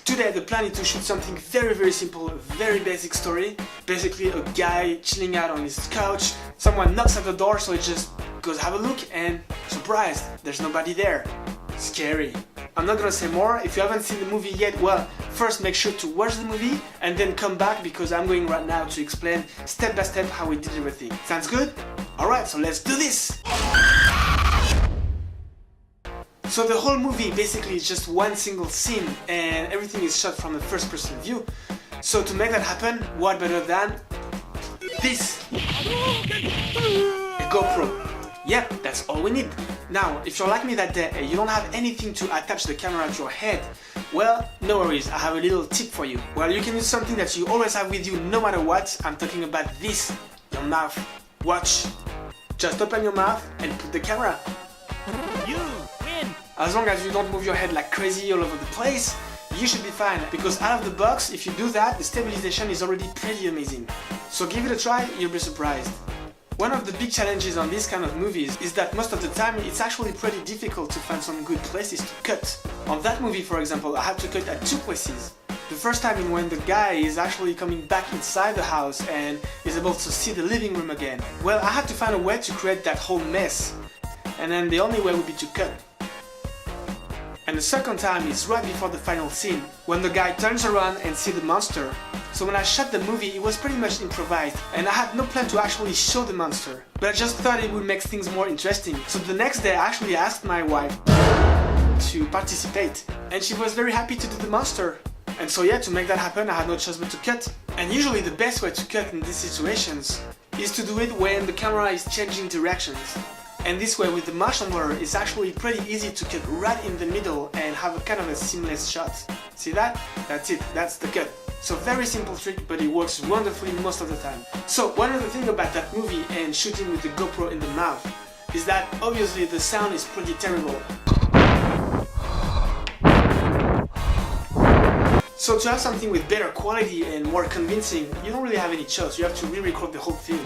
Today the plan is to shoot something very simple, very basic story. Basically a guy chilling out on his couch, someone knocks at the door, so he just goes have a look and surprised, there's nobody there. Scary. I'm not gonna say more. If you haven't seen the movie yet, well, first make sure to watch the movie and then come back because I'm going right now to explain step by step how we did everything. Sounds good? Alright, so let's do this! So the whole movie basically is just one single scene and everything is shot from a first person view. So to make that happen, what better than this? A GoPro. Yep, that's all we need. Now, if you're like me that day and you don't have anything to attach the camera to your head, well, no worries, I have a little tip for you. Well, you can use something that you always have with you no matter what. I'm talking about this, your mouth. Watch. Just open your mouth and put the camera. You win! As long as you don't move your head like crazy all over the place, you should be fine, because out of the box, if you do that, the stabilization is already pretty amazing. So give it a try, you'll be surprised. One of the big challenges on these kind of movies is that most of the time it's actually pretty difficult to find some good places to cut. On that movie, for example, I had to cut at two places. The first time is when the guy is actually coming back inside the house and is able to see the living room again. Well, I had to find a way to create that whole mess. And then the only way would be to cut. And the second time is right before the final scene, when the guy turns around and sees the monster. So when I shot the movie, it was pretty much improvised, and I had no plan to actually show the monster. But I just thought it would make things more interesting. So the next day I actually asked my wife to participate, and she was very happy to do the monster. And so yeah, to make that happen, I had no choice but to cut. And usually the best way to cut in these situations is to do it when the camera is changing directions. And this way, with the motion blur, it's actually pretty easy to cut right in the middle and have a kind of a seamless shot. See that? That's it, that's the cut. So very simple trick, but it works wonderfully most of the time. So one other thing about that movie and shooting with the GoPro in the mouth is that obviously the sound is pretty terrible. So to have something with better quality and more convincing, you don't really have any choice, you have to re-record the whole thing.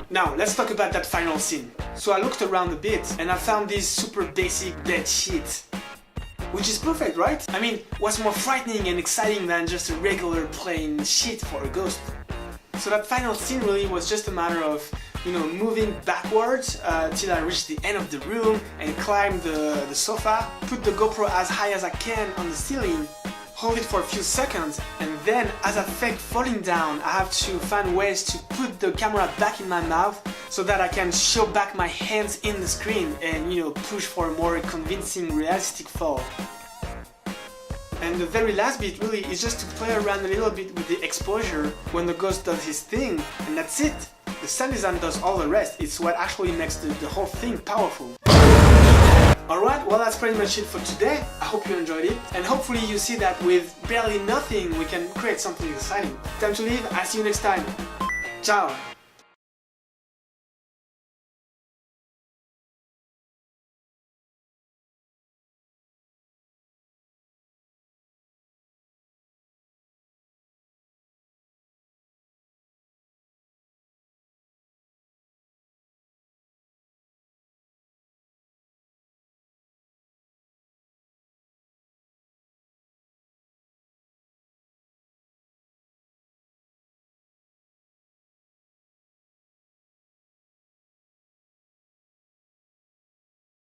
Now, let's talk about that final scene. So I looked around a bit and I found this super basic bed sheet. Which is perfect, right? I mean, what's more frightening and exciting than just a regular plain sheet for a ghost? So that final scene really was just a matter of, moving backwards till I reached the end of the room and climb the sofa, put the GoPro as high as I can on the ceiling, hold it for a few seconds, and then as I fake falling down, I have to find ways to put the camera back in my mouth so that I can show back my hands in the screen and push for a more convincing realistic fall. And the very last bit really is just to play around a little bit with the exposure when the ghost does his thing, and that's it. The sound design does all the rest, it's what actually makes the whole thing powerful. Alright, well that's pretty much it for today. I hope you enjoyed it, and hopefully you see that with barely nothing we can create something exciting. Time to leave, I'll see you next time. Ciao!